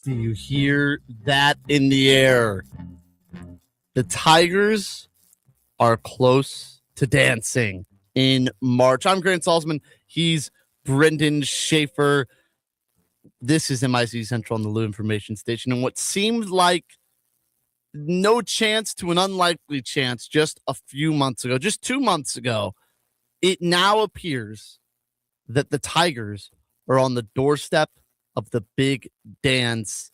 Do you hear that in the air? The Tigers are close to dancing in March. I'm Grant Salzman. He's Brendan Schaefer. This is MIZ Central on the Lou Information Station. And what seemed like no chance to an unlikely chance just a few months ago, just 2 months ago, it now appears that the Tigers are on the doorstep of the big dance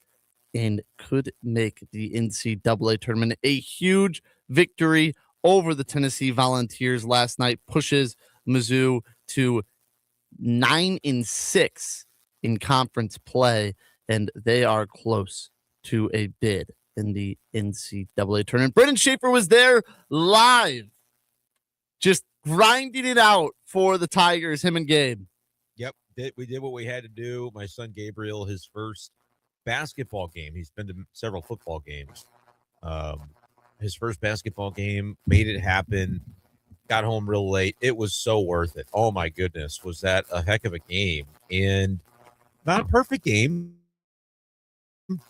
and could make the NCAA tournament. A huge victory over the Tennessee Volunteers last night pushes Mizzou to 9-6 in conference play, and they are close to a bid in the NCAA tournament. Brendan Schaefer was there live, just grinding it out for the Tigers, him and Gabe. Yep, we did what we had to do. My son Gabriel, his first basketball game. He's been to several football games. His first basketball game, made it happen. Got home real late. It was so worth it. Oh my goodness, was that a heck of a game? And not a perfect game.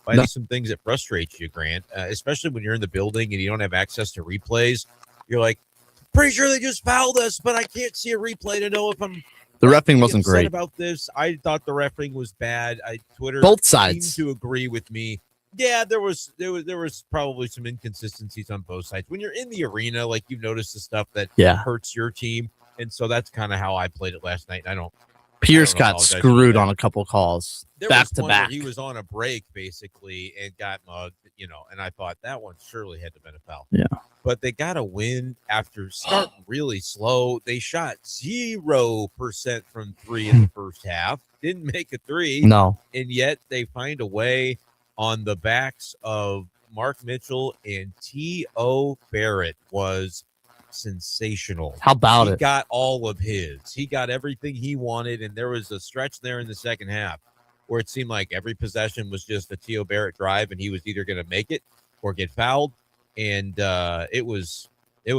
Finding some things that frustrate you, Grant, especially when you're in the building and you don't have access to replays. You're like, pretty sure they just fouled us, but I can't see a replay to know if I'm. The reffing wasn't great about this. I thought the reffing was bad. Twitter both sides seemed to agree with me. Yeah, there was probably some inconsistencies on both sides. When you're in the arena, like you notice the stuff that hurts your team, and so that's kind of how I played it last night. Pierce got screwed on a couple calls back to back. He was on a break basically and got mugged, and I thought that one surely had to have been a foul. Yeah. But they got a win after starting really slow. They shot 0% from three in the first half. Didn't make a three. No. And yet they find a way on the backs of Mark Mitchell and T.O. Barrett was sensational. How about it? He got all of his. He got everything he wanted, and there was a stretch there in the second half where it seemed like every possession was just a T.O. Barrett drive, and he was either going to make it or get fouled. And it was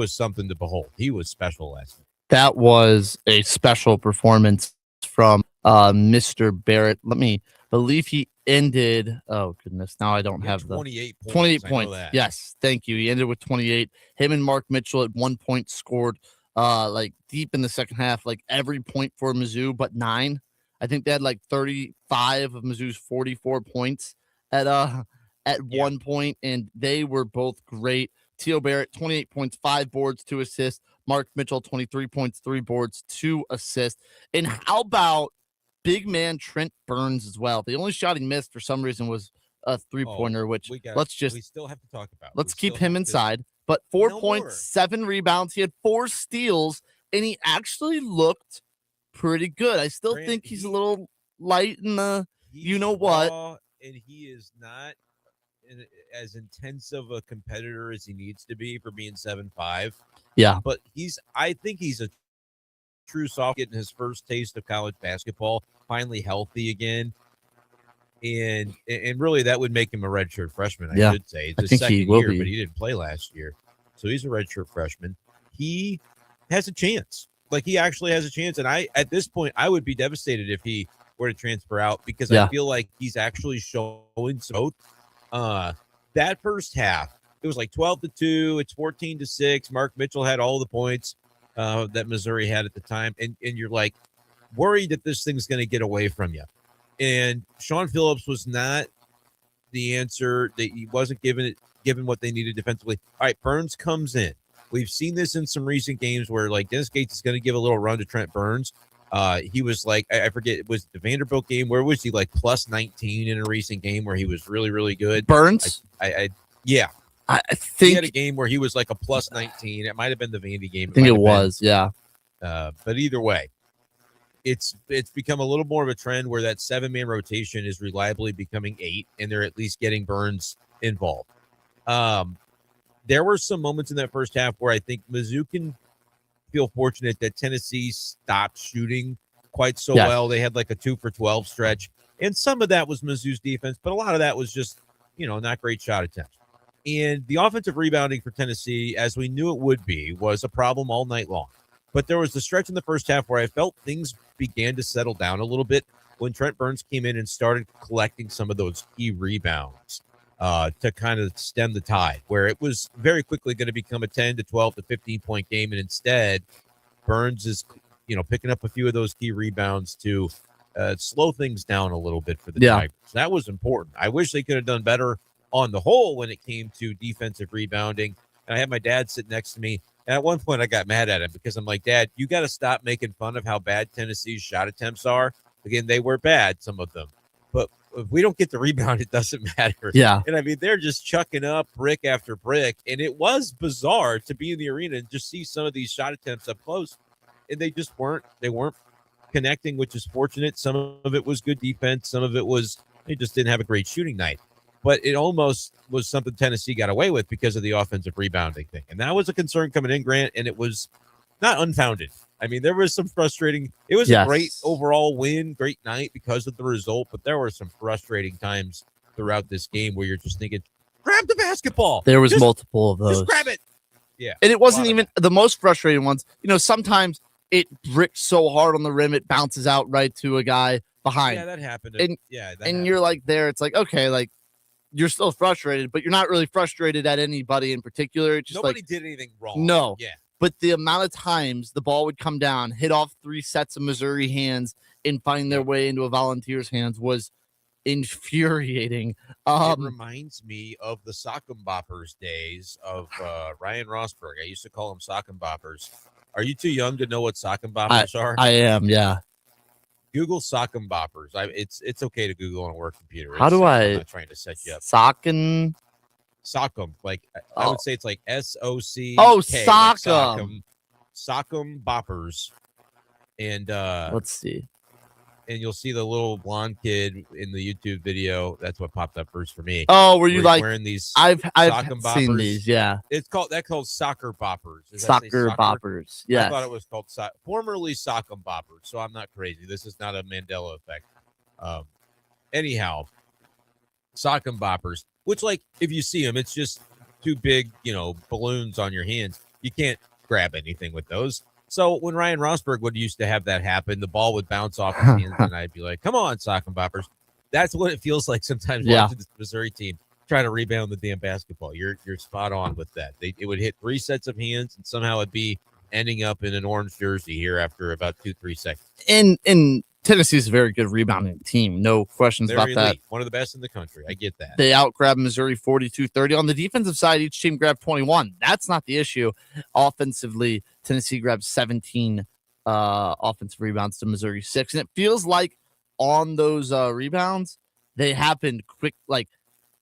something to behold. He was special last night. That was a special performance from Mr. Barrett. Let me believe he ended. Oh goodness! Now I don't have 28 the 28 points. Yes, thank you. He ended with 28. Him and Mark Mitchell at 1 point scored like deep in the second half, like every point for Mizzou, but 9. I think they had like 35 of Mizzou's 44 points at 1 point, and they were both great. T.O. Barrett, 28 points, 5 boards, 2 assists. Mark Mitchell, 23 points, 3 boards, 2 assists. And how about big man Trent Burns as well? The only shot he missed for some reason was a 3-pointer, which we still have to talk about. Let's keep him inside. But 4 points, 7 rebounds. He had 4 steals, and he actually looked pretty good. I still think he's a little light in the you-know-what. And he is not as intense of a competitor as he needs to be for being 7'5". Yeah. But I think he's a true sophomore, getting his first taste of college basketball, finally healthy again. And really that would make him a redshirt freshman, I should say. It's his second year, but he didn't play last year. So he's a redshirt freshman. He has a chance. Like, he actually has a chance. And at this point, I would be devastated if he were to transfer out, because I feel like he's actually showing some growth. That first half, it was like 12-2. It's 14-6. Mark Mitchell had all the points that Missouri had at the time, and you're like worried that this thing's going to get away from you. And Sean Phillips was not the answer. That he wasn't given what they needed defensively. All right, Burns comes in. We've seen this in some recent games where, like, Dennis Gates is going to give a little run to Trent Burns. He was like, I forget, it was the Vanderbilt game. Where was he, like plus 19 in a recent game where he was really, really good? Burns? I think he had a game where he was like a plus 19. It might have been the Vandy game. I think it was, yeah. But either way, it's become a little more of a trend where that 7-man rotation is reliably becoming 8, and they're at least getting Burns involved. There were some moments in that first half where I think Mizzou can feel fortunate that Tennessee stopped shooting quite so well. They had like a 2 for 12 stretch, and some of that was Mizzou's defense, but a lot of that was just, not great shot attempts. And the offensive rebounding for Tennessee, as we knew it would be, was a problem all night long. But there was the stretch in the first half where I felt things began to settle down a little bit. when Trent Burns came in and started collecting some of those key rebounds to kind of stem the tide, where it was very quickly going to become a 10 to 12 to 15-point game. And instead, Burns is, picking up a few of those key rebounds to slow things down a little bit for the Tigers. That was important. I wish they could have done better on the whole when it came to defensive rebounding. And I had my dad sit next to me. And at one point, I got mad at him because I'm like, Dad, you got to stop making fun of how bad Tennessee's shot attempts are. Again, they were bad, some of them. But if we don't get the rebound, it doesn't matter. Yeah. And I mean, they're just chucking up brick after brick. And it was bizarre to be in the arena and just see some of these shot attempts up close. And they just weren't connecting, which is fortunate. Some of it was good defense. Some of it was they just didn't have a great shooting night. But it almost was something Tennessee got away with because of the offensive rebounding thing. And that was a concern coming in, Grant, and it was not unfounded. I mean, there was some frustrating. It was a great overall win, great night because of the result, but there were some frustrating times throughout this game where you're just thinking, grab the basketball. There was multiple of those. Just grab it. Yeah. And it wasn't even the most frustrating ones. Sometimes it bricks so hard on the rim, it bounces out right to a guy behind. Yeah, that happened. And you're like there, it's like, okay, like you're still frustrated, but you're not really frustrated at anybody in particular. It's just nobody did anything wrong. No. Yeah. But the amount of times the ball would come down, hit off 3 sets of Missouri hands, and find their way into a Volunteers' hands was infuriating. It reminds me of the Sock'em Boppers days of Ryan Rosberg. I used to call them Sock'em Boppers. Are you too young to know what Sock'em Boppers are? I am, yeah. Google Sock'em Boppers. It's okay to Google on a work computer. How do I'm not trying to set you up. Sock'em, like I would say it's like SOC. Oh, Sock'em. Sock'em Boppers. And let's see. And you'll see the little blonde kid in the YouTube video. That's what popped up first for me. Oh, were you like wearing these? I've Sock'em seen Boppers? these. Yeah, It's called soccer boppers. soccer boppers. Yeah, I thought it was called formerly Sock'em Boppers. So I'm not crazy. This is not a Mandela effect. Anyhow, Sock'em Boppers, which like if you see them, it's just 2 big balloons on your hands. You can't grab anything with those. So when Ryan Rosberg would used to have that happen, the ball would bounce off his hands, and I'd be like, "Come on, Sock'em Boppers." That's what it feels like sometimes watching this Missouri team try to rebound the damn basketball. You're spot on with that. It would hit 3 sets of hands, and somehow it'd be ending up in an orange jersey here after about 2-3 seconds. And Tennessee's a very good rebounding team. No questions about that. One of the best in the country. I get that. They outgrabbed Missouri 42-30. On the defensive side, each team grabbed 21. That's not the issue. Offensively, Tennessee grabbed 17 offensive rebounds to Missouri 6. And it feels like on those rebounds, they happened quick, like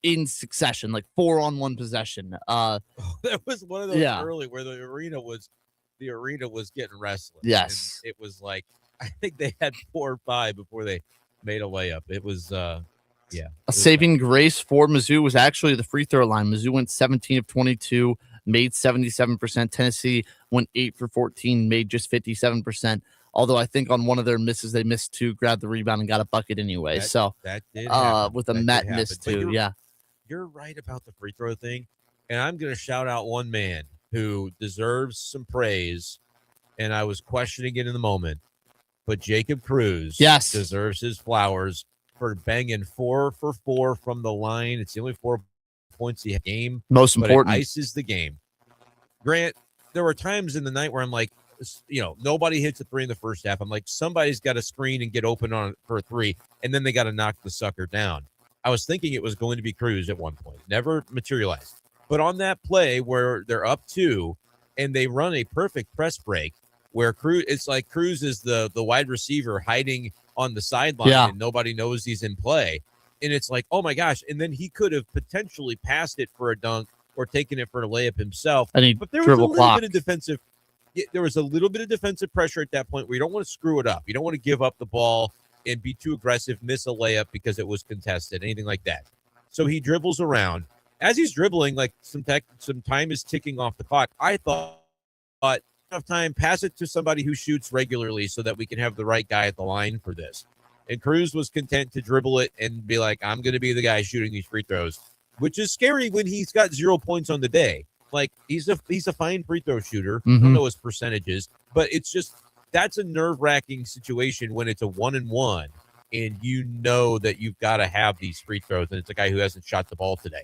in succession, like 4-on-1 possession. That was one of those early where the arena was getting restless. Yes. And it was like, I think they had 4 or 5 before they made a layup. It was, A saving grace for Mizzou was actually the free throw line. Mizzou went 17 of 22, made 77%. Tennessee went 8 for 14, made just 57%. Although I think on one of their misses, they missed 2, grabbed the rebound, and got a bucket anyway. That did happen. With a Met miss too. You're right about the free throw thing. And I'm going to shout out one man who deserves some praise. And I was questioning it in the moment. But Jacob Cruz deserves his flowers for banging 4 for 4 from the line. It's the only 4 points he had game. Most important. It ices the game. Grant, there were times in the night where I'm like, nobody hits a 3 in the first half. I'm like, somebody's got to screen and get open on for a 3, and then they got to knock the sucker down. I was thinking it was going to be Cruz at one point. Never materialized. But on that play where they're up 2 and they run a perfect press break, where Cruz is the wide receiver hiding on the sideline and nobody knows he's in play. And it's like, oh my gosh. And then he could have potentially passed it for a dunk or taken it for a layup himself. But there was a little bit of defensive. There was a little bit of defensive pressure at that point where you don't want to screw it up. You don't want to give up the ball and be too aggressive, miss a layup because it was contested, anything like that. So he dribbles around. As he's dribbling, like some time is ticking off the clock. I thought, enough time, pass it to somebody who shoots regularly so that we can have the right guy at the line for this. And Cruz was content to dribble it and be like, I'm going to be the guy shooting these free throws, which is scary when he's got 0 points on the day. Like he's a fine free throw shooter. I don't know his percentages, but it's just that's a nerve-wracking situation when it's a 1-and-1 and you know that you've got to have these free throws, and it's a guy who hasn't shot the ball today.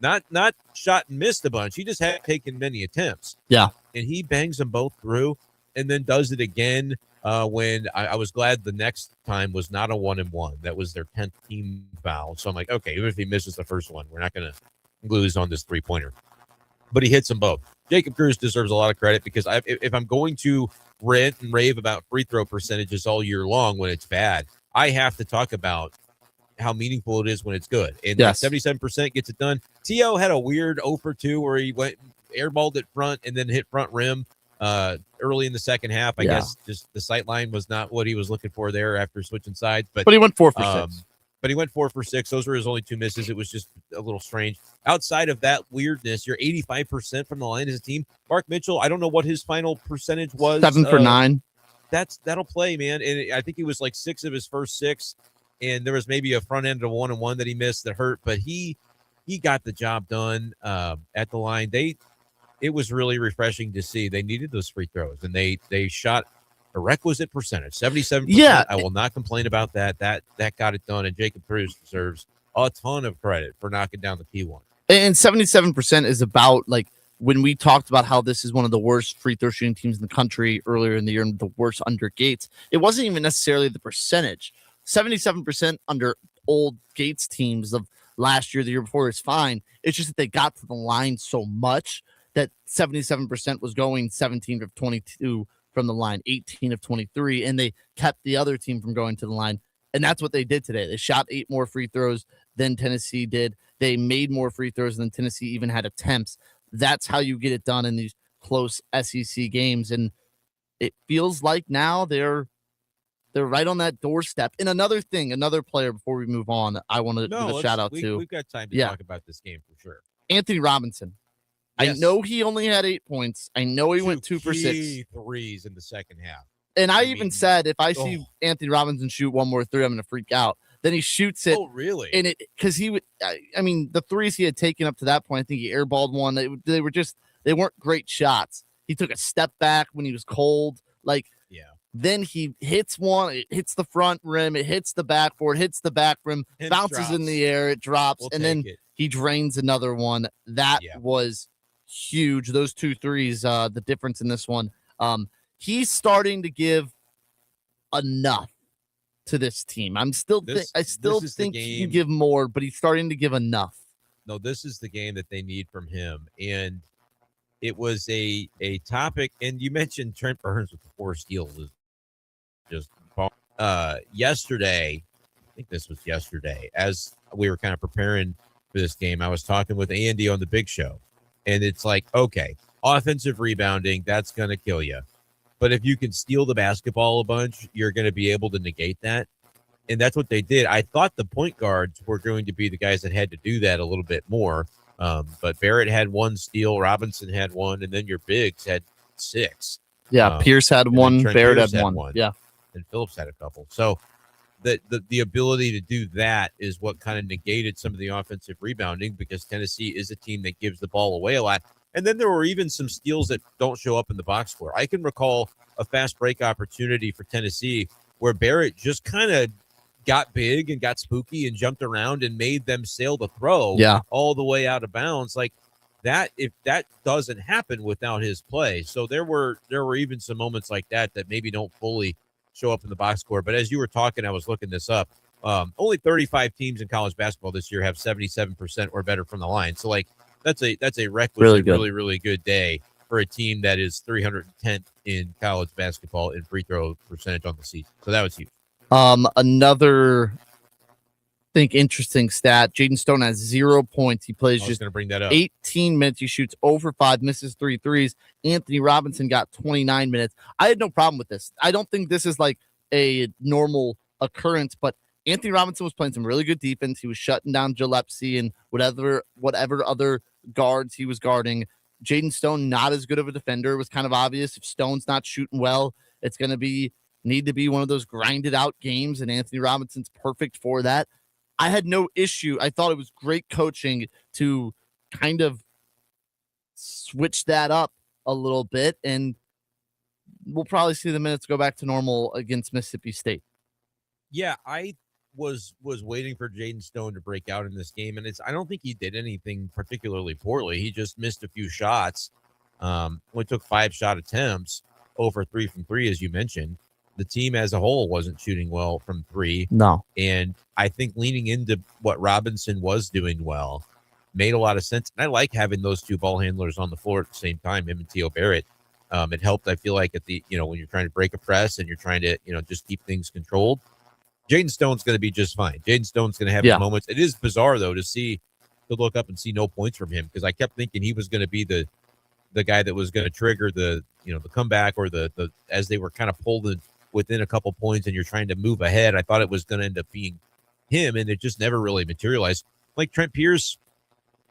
Not shot and missed a bunch. He just hadn't taken many attempts. Yeah. And he bangs them both through and then does it again when I was glad the next time was not a 1-and-1. That was their 10th team foul. So I'm like, okay, even if he misses the first one, we're not going to lose on this three-pointer. But he hits them both. Jacob Cruz deserves a lot of credit because if I'm going to rant and rave about free throw percentages all year long when it's bad, I have to talk about how meaningful it is when it's good. And yes. 77% gets it done. T.O. had a weird 0 for 2 where he went airballed it front and then hit front rim early in the second half. I guess just the sight line was not what he was looking for there after switching sides. But he went 4 for 6. But he went 4 for 6. Those were his only 2 misses. It was just a little strange. Outside of that weirdness, you're 85% from the line as a team. Mark Mitchell, I don't know what his final percentage was. 7 for 9. That'll play, man. And I think he was like 6 of his first 6. And there was maybe a front end of 1-and-1 that he missed that hurt, but he got the job done at the line. It was really refreshing to see. They needed those free throws, and they shot a requisite percentage, 77%. Yeah. I will not complain about that. That got it done, and Jacob Cruz deserves a ton of credit for knocking down the P1. And 77% is about, like, when we talked about how this is one of the worst free throw shooting teams in the country earlier in the year and the worst under Gates, it wasn't even necessarily the percentage. 77% under old Gates teams of last year, the year before is fine. It's just that they got to the line so much that 77% was going 17 of 22 from the line, 18 of 23, and they kept the other team from going to the line. And that's what they did today. They shot 8 more free throws than Tennessee did. They made more free throws than Tennessee even had attempts. That's how you get it done in these close SEC games. And it feels like now they're right on that doorstep. And another thing, another player before we move on, I want to give a shout out to. We've got time to talk about this game for sure. Anthony Robinson. Yes. I know he only had 8 points. I know he went 2 for 6 threes in the second half. And I even said, if I see Anthony Robinson shoot one more 3, I'm going to freak out. Then he shoots it. Oh, really? And because he would, I mean, the threes he had taken up to that point, I think he airballed one. They weren't great shots. He took a step back when he was cold. Then he hits one, it hits the front rim, it hits the backboard, hits the back rim, bounces in the air, it drops, and then he drains another one. That was huge. Those 2 threes, the difference in this one. He's starting to give enough to this team. I still think he can give more, but he's starting to give enough. No, this is the game that they need from him. And it was a topic, and you mentioned Trent Burns with the 4 steals. Just yesterday, I think this was yesterday, as we were kind of preparing for this game, I was talking with Andy on the Big Show, and it's like, okay, offensive rebounding, that's going to kill you. But if you can steal the basketball a bunch, you're going to be able to negate that. And that's what they did. I thought the point guards were going to be the guys that had to do that a little bit more. But Barrett had 1 steal, Robinson had 1, and then your bigs had 6. Yeah, Pierce had 1, Barrett had 1. Yeah. And Phillips had a couple. So the ability to do that is what kind of negated some of the offensive rebounding, because Tennessee is a team that gives the ball away a lot. And then there were even some steals that don't show up in the box score. I can recall a fast break opportunity for Tennessee where Barrett just kind of got big and got spooky and jumped around and made them sail the throw all the way out of bounds. Like that, if that doesn't happen without his play. So there were even some moments like that maybe don't fully show up in the box score. But as you were talking, I was looking this up. Only 35 teams in college basketball this year have 77% or better from the line. So that's a requisite, really good day for a team that is 310th in college basketball in free throw percentage on the season. So that was huge. Another interesting stat. Jaden Stone has 0 points. He plays just going to bring that up. 18 minutes. He shoots 0 for 5, misses 3 threes. Anthony Robinson got 29 minutes. I had no problem with this. I don't think this is like a normal occurrence, but Anthony Robinson was playing some really good defense. He was shutting down Gillespie and whatever other guards he was guarding. Jaden Stone, not as good of a defender. It was kind of obvious. If Stone's not shooting well, it's going to need to be one of those grinded out games, and Anthony Robinson's perfect for that. I had no issue. I thought it was great coaching to kind of switch that up a little bit, and we'll probably see the minutes go back to normal against Mississippi State. Yeah, I was waiting for Jaden Stone to break out in this game, and I don't think he did anything particularly poorly. He just missed a few shots. Only took 5 shot attempts over 3 from 3, as you mentioned. The team as a whole wasn't shooting well from 3. No. And I think leaning into what Robinson was doing well made a lot of sense. And I like having those 2 ball handlers on the floor at the same time, him and Theo Barrett. It helped, I feel like, at the, when you're trying to break a press and you're trying to, just keep things controlled. Jaden Stone's going to be just fine. Jaden Stone's going to have his moments. It is bizarre, though, to look up and see no points from him, because I kept thinking he was going to be the guy that was going to trigger the comeback, or the as they were kind of pulled within a couple points and you're trying to move ahead. I thought it was going to end up being him, and it just never really materialized. Like Trent Pierce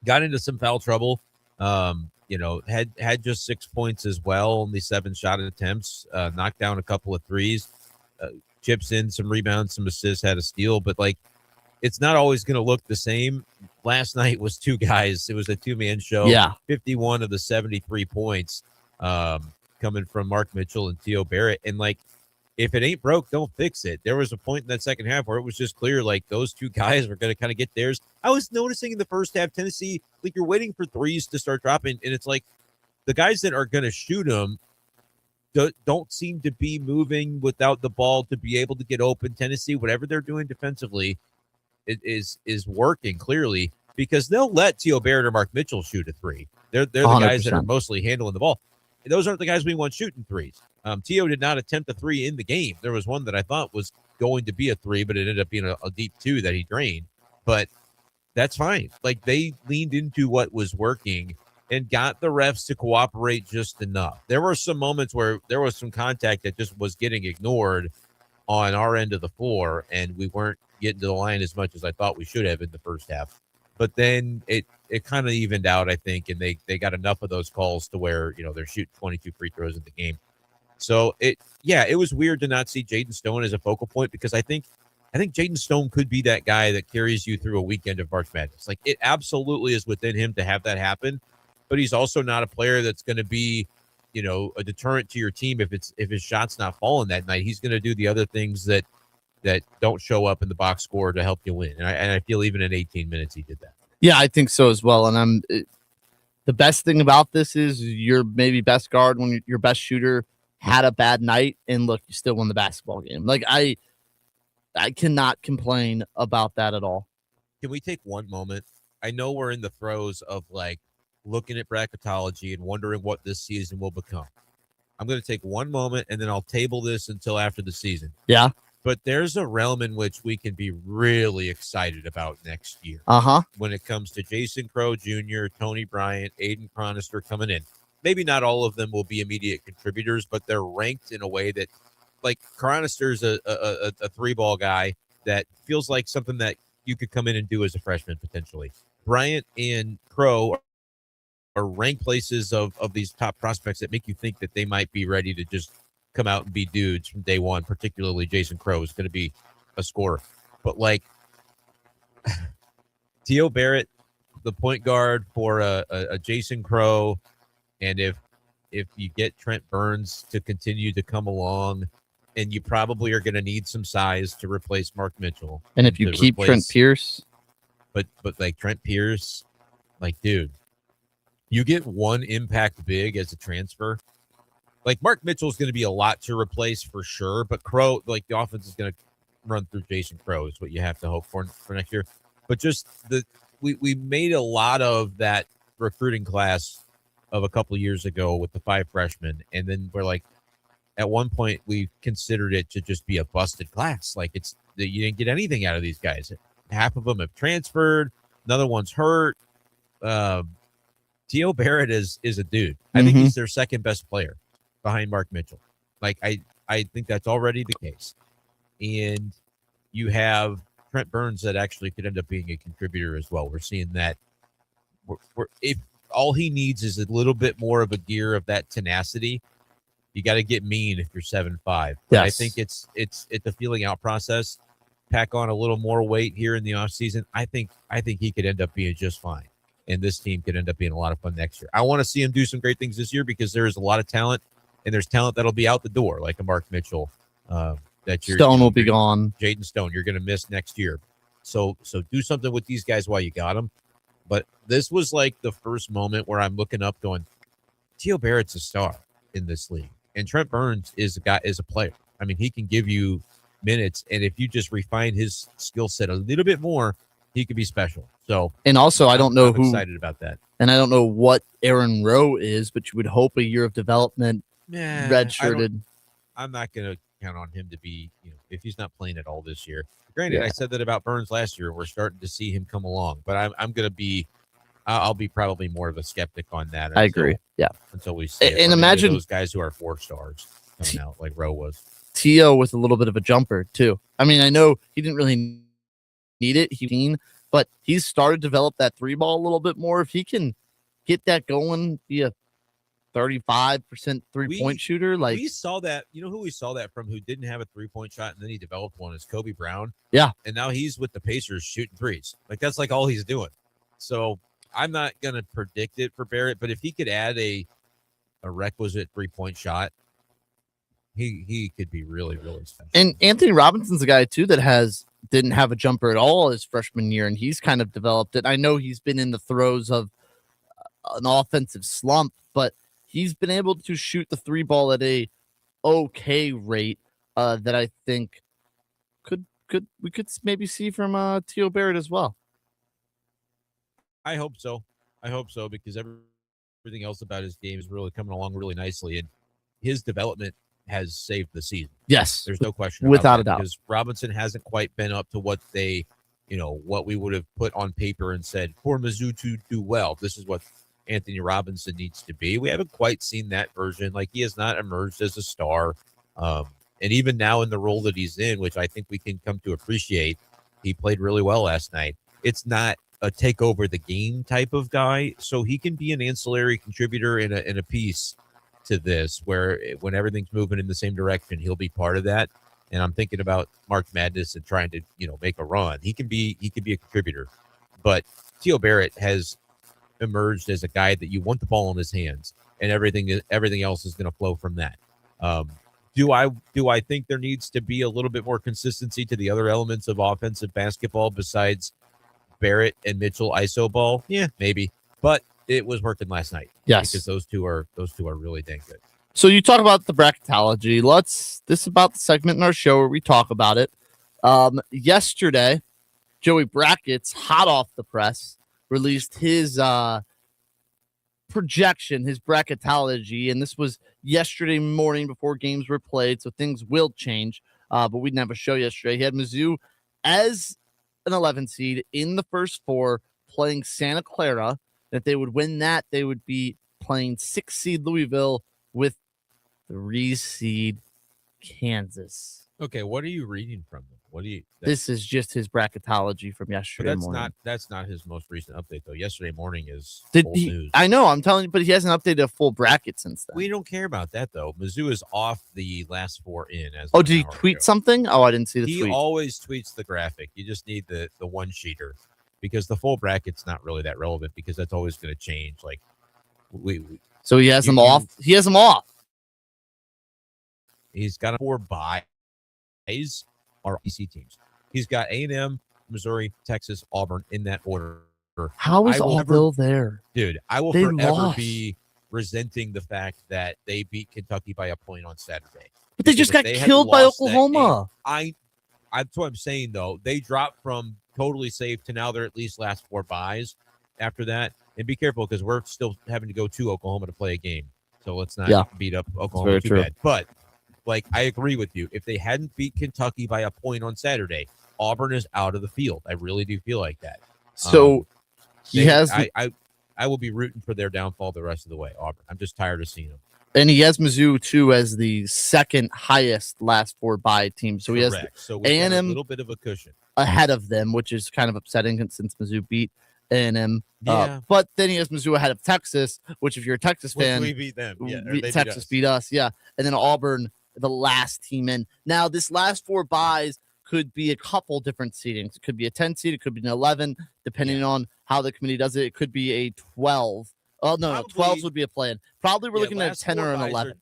got into some foul trouble. Had just 6 points as well, only 7 shot attempts, knocked down a couple of threes, chips in some rebounds, some assists, had a steal, but like, it's not always going to look the same. Last night was 2 guys. It was a 2-man show. Yeah. 51 of the 73 points coming from Mark Mitchell and Theo Barrett. And like, if it ain't broke, don't fix it. There was a point in that second half where it was just clear, like, those 2 guys were going to kind of get theirs. I was noticing in the first half, Tennessee, like, you're waiting for threes to start dropping, and it's like the guys that are going to shoot them don't seem to be moving without the ball to be able to get open. Tennessee, whatever they're doing defensively, it is working clearly, because they'll let Theo Barrett or Mark Mitchell shoot a 3. They're the 100%. guys that are mostly handling the ball. And those aren't the guys we want shooting threes. Theo did not attempt a 3 in the game. There was one that I thought was going to be a 3, but it ended up being a deep 2 that he drained. But that's fine. Like, they leaned into what was working and got the refs to cooperate just enough. There were some moments where there was some contact that just was getting ignored on our end of the floor, and we weren't getting to the line as much as I thought we should have in the first half. But then it kind of evened out, I think, and they got enough of those calls to where, they're shooting 22 free throws in the game. So it was weird to not see Jaden Stone as a focal point, because I think Jaden Stone could be that guy that carries you through a weekend of March Madness. Like, it absolutely is within him to have that happen, but he's also not a player that's going to be, a deterrent to your team if his shot's not falling that night. He's going to do the other things that don't show up in the box score to help you win. And I feel even in 18 minutes he did that. Yeah, I think so as well. And the best thing about this is your maybe best guard when your best shooter had a bad night, and look, you still won the basketball game. Like, I cannot complain about that at all. Can we take one moment? I know we're in the throes of like looking at bracketology and wondering what this season will become. I'm going to take one moment, and then I'll table this until after the season. Yeah. But there's a realm in which we can be really excited about next year. When it comes to Jason Crow Jr., Tony Bryant, Aiden Chronister coming in. Maybe not all of them will be immediate contributors, but they're ranked in a way that, like, Chronister's a 3-ball guy that feels like something that you could come in and do as a freshman potentially. Bryant and Crow are ranked places of these top prospects that make you think that they might be ready to just come out and be dudes from day one. Particularly Jason Crow is going to be a scorer. But like Theo Barrett, the point guard for a Jason Crow, and if you get Trent Burns to continue to come along, and you probably are going to need some size to replace Mark Mitchell. And if you keep Trent Pierce. But like Trent Pierce, like, dude, you get one impact big as a transfer. Like, Mark Mitchell is going to be a lot to replace for sure, but Crow, like, the offense is going to run through Jason Crow is what you have to hope for next year. But just we made a lot of that recruiting class of a couple of years ago with the 5 freshmen, and then we're like, at one point we considered it to just be a busted class. Like, it's that you didn't get anything out of these guys. Half of them have transferred, another one's hurt. Theo Barrett is a dude. I think he's their second best player behind Mark Mitchell. Like, I think that's already the case. And you have Trent Burns that actually could end up being a contributor as well. We're seeing that. If all he needs is a little bit more of a gear of that tenacity, you got to get mean if you're 7'5". Yes. I think it's a feeling out process. Pack on a little more weight here in the offseason. I think he could end up being just fine. And this team could end up being a lot of fun next year. I want to see him do some great things this year because there is a lot of talent, and there's talent that'll be out the door, like a Mark Mitchell that Stone will be gone. Jaden Stone, you're going to miss next year. So do something with these guys while you got them. But this was like the first moment where I'm looking up going, Teo Barrett's a star in this league. And Trent Burns is a player. I mean, he can give you minutes. And if you just refine his skill set a little bit more, he could be special. So, and also, I don't know I'm who excited about that. And I don't know what Aaron Rowe is, but you would hope a year of development, redshirted. I'm not going to count on him to be, if he's not playing at all this year. Granted, I said that about Burns last year. We're starting to see him come along, but I'm going to be, I'll be probably more of a skeptic on that. I agree. Yeah. Until we see it. And imagine those guys who are 4 stars coming out like Rowe was. Teo with a little bit of a jumper too. I mean, I know he didn't really need it. But he's started to develop that 3-ball a little bit more. If he can get that going, be a 35% 3-point shooter. Like we saw that, who we saw that from who didn't have a 3-point shot and then he developed one is Kobe Brown. Yeah. And now he's with the Pacers shooting threes. Like that's like all he's doing. So I'm not going to predict it for Barrett, but if he could add a requisite 3-point shot, he could be really, really special. And Anthony Robinson's a guy too that didn't have a jumper at all his freshman year, and he's kind of developed it. I know he's been in the throes of an offensive slump, but he's been able to shoot the 3-ball at a okay rate that I think we could maybe see from Teo Barrett as well. I hope so because everything else about his game is really coming along really nicely, and his development has saved the season. Yes, there's no question without a doubt. Because Robinson hasn't quite been up to what they, what we would have put on paper and said for Mizzou to do well. This is what Anthony Robinson needs to be. We haven't quite seen that version. Like he has not emerged as a star, and even now in the role that he's in, which I think we can come to appreciate, he played really well last night. It's not a take over the game type of guy, so he can be an ancillary contributor in a piece to this where when everything's moving in the same direction, he'll be part of that. And I'm thinking about March Madness and trying to, make a run. He can be a contributor, but Teo Barrett has emerged as a guy that you want the ball in his hands and everything else is going to flow from that. Do I think there needs to be a little bit more consistency to the other elements of offensive basketball besides Barrett and Mitchell iso ball? Yeah, maybe, but it was working last night. Yes, because those two are really dang good. So you talk about the bracketology. This is about the segment in our show where we talk about it. Yesterday, Joey Brackets, hot off the press, released his projection, his bracketology, and this was yesterday morning before games were played, so things will change. But we didn't have a show yesterday. He had Mizzou as an 11 seed in the first 4, playing Santa Clara. If they would win that, they would be playing 6 seed Louisville with 3 seed Kansas. Okay, what are you reading from them? This is just his bracketology from yesterday morning. That's not his most recent update though. Yesterday morning is old news. I know, I'm telling you, but he hasn't updated a full bracket since then. We don't care about that though. Mizzou is off the last 4 in. Did he tweet something? Oh, I didn't see the tweet. He always tweets the graphic. You just need the one sheeter because the full bracket's not really that relevant because that's always going to change. Like so he has them off. He has them off. He's got 4 buys. Are EC teams. He's got A&M, Missouri, Texas, Auburn in that order. How is Auburn there? Dude, I will forever be resenting the fact that they beat Kentucky by a point on Saturday. But they just got killed by Oklahoma. That's what I'm saying, though. They dropped from totally safe to now they're at least last 4 buys after that. And be careful because we're still having to go to Oklahoma to play a game. So let's not beat up Oklahoma too bad. But I agree with you. If they hadn't beat Kentucky by a point on Saturday, Auburn is out of the field. I really do feel like that. So I will be rooting for their downfall the rest of the way. Auburn. I'm just tired of seeing them. And he has Mizzou too as the second highest last 4 bye team. So Correct. He has so A&M a little bit of a cushion ahead of them, which is kind of upsetting since Mizzou beat A&M. Yeah. But then he has Mizzou ahead of Texas, which if you're a Texas fan, we beat them. Yeah, Texas beat us. Yeah, and then Auburn, the last team in. Now, this last 4 buys could be a couple different seedings. It could be a 10 seed. It could be an 11, depending on how the committee does it. It could be a 12. Oh, no, 12s would be a plan. Probably we're looking at a 10 or an 11.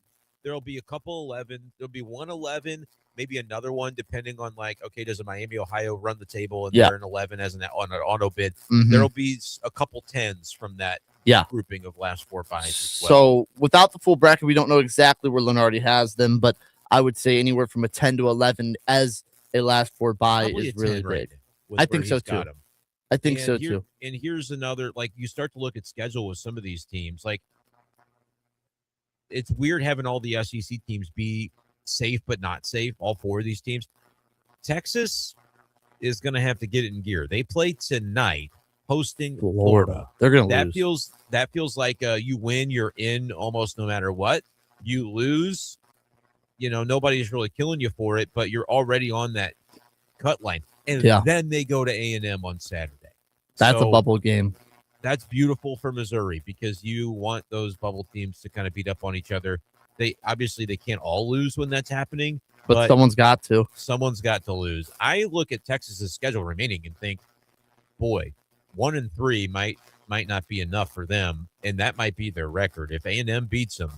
there'll be a couple 11. There'll be one 11, maybe another one, depending on like, okay, does a Miami, Ohio run the table and they're an 11 as on an auto bid? Mhm. There'll be a couple 10s from that grouping of last 4 or 5 as well. So without the full bracket, we don't know exactly where Lenardi has them, but I would say anywhere from a 10 to 11 as a last 4 bye Probably is a really 10 right big. with I where think so he's too. got 'em. I think And so too. And here's another, like, you start to look at schedule with some of these teams. Like, it's weird having all the SEC teams be safe but not safe, all 4 of these teams. Texas is going to have to get it in gear. They play tonight hosting Florida. They're going to lose. That feels like you win, you're in almost no matter what. You lose, nobody's really killing you for it, but you're already on that cut line. And then they go to A&M on Saturday. That's a bubble game. That's beautiful for Missouri because you want those bubble teams to kind of beat up on each other. They can't all lose when that's happening, but someone's got to. Someone's got to lose. I look at Texas's schedule remaining and think, boy, 1-3 might not be enough for them, and that might be their record. If A&M beats them,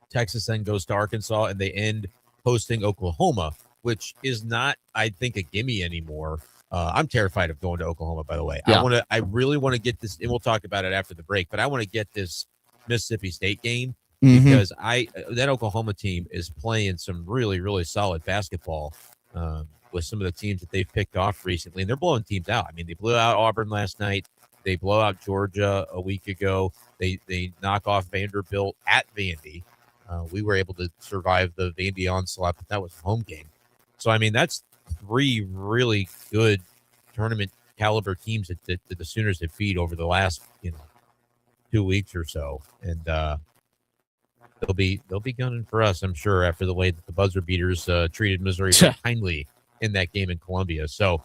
Texas then goes to Arkansas, and they end hosting Oklahoma, which is not, I think, a gimme anymore. I'm terrified of going to Oklahoma, by the way. Yeah. I really want to get this, and we'll talk about it after the break, but I want to get this Mississippi State game because that Oklahoma team is playing some really, really solid basketball with some of the teams that they've picked off recently, and they're blowing teams out. I mean, they blew out Auburn last night. They blow out Georgia a week ago. They knock off Vanderbilt at Vandy. We were able to survive the Vandy onslaught, but that was a home game. So, I mean, that's 3 really good tournament caliber teams that the Sooners have beat over the last 2 weeks or so, and they'll be gunning for us, I'm sure, after the way that the buzzer beaters treated Missouri very kindly in that game in Columbia. So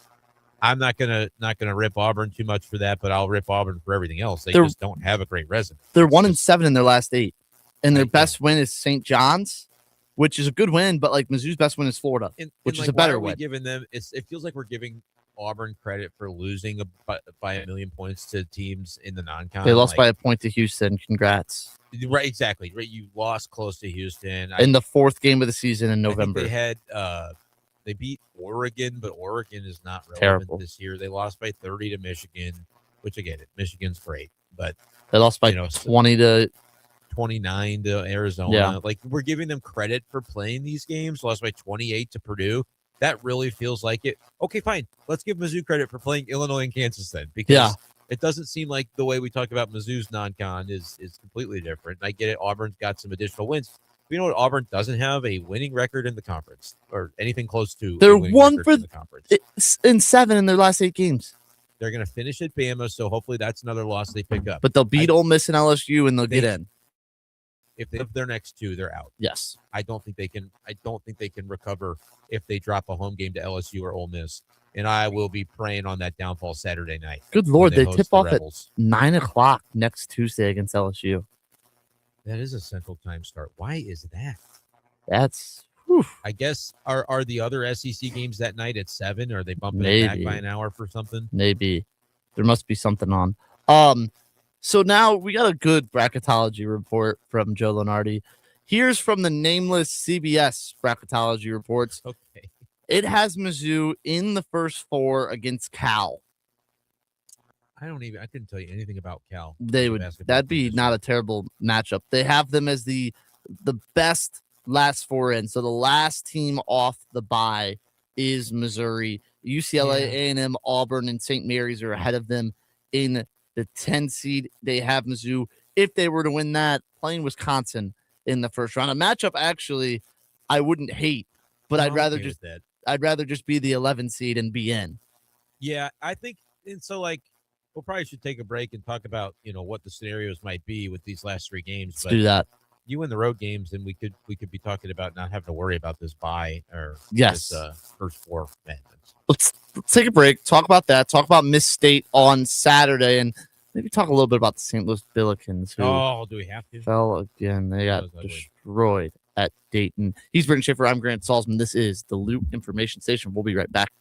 I'm not gonna rip Auburn too much for that, but I'll rip Auburn for everything else. They just don't have a great resume. They're 1-7 in their last 8, and their best win is St. John's, which is a good win, but like Mizzou's best win is Florida, which is a better win. Giving them, it feels like we're giving Auburn credit for losing by 1 million points to teams in the non-con. They lost by a point to Houston. Congrats. Right, exactly. Right, you lost close to Houston in the 4th game of the season in November. I think they had they beat Oregon, but Oregon is not relevant terrible this year. They lost by 30 to Michigan, which I get it. Michigan's great, but they lost by 20 to 29 to Arizona. Yeah. Like, we're giving them credit for playing these games. Lost by 28 to Purdue. That really feels like it. Okay, fine. Let's give Mizzou credit for playing Illinois and Kansas then, because it doesn't seem like the way we talk about Mizzou's non-con is completely different. I get it. Auburn's got some additional wins. But you know what? Auburn doesn't have a winning record in the conference or anything close to. They're 1 for the conference in 7 in their last 8 games. They're going to finish at Bama, so hopefully that's another loss they pick up. But they'll beat Ole Miss and LSU, and they'll get in. If they have their next 2, they're out. Yes. I don't think they can recover if they drop a home game to LSU or Ole Miss. And I will be praying on that downfall Saturday night. Good Lord, they tip off at 9:00 next Tuesday against LSU. That is a Central Time start. Why is that? That's I guess are the other SEC games that night at 7? Or are they bumping it back by an hour for something? Maybe. There must be something on. So now we got a good bracketology report from Joe Lenardi. Here's from the nameless CBS bracketology reports. Okay. It has Mizzou in the first 4 against Cal. I couldn't tell you anything about Cal. That'd be not a terrible matchup. They have them as the best last 4 in. So the last team off the bye is Missouri. UCLA, A&M, Auburn, and St. Mary's are ahead of them in the 10 seed. They have Mizzou, if they were to win that, playing Wisconsin in the first round. A matchup actually I wouldn't hate, but I'd rather just be the 11 seed and be in. Yeah, I think, and so like we'll probably should take a break and talk about what the scenarios might be with these last 3 games. Let's do that. You win the road games, and we could be talking about not having to worry about this bye or this first 4 matches. Let's take a break. Talk about that. Talk about Miss State on Saturday, and maybe talk a little bit about the St. Louis Billikens. Who do we have to? Fell again. They got destroyed at Dayton. He's Brendan Schaefer. I'm Grant Salzman. This is the Loot Information Station. We'll be right back.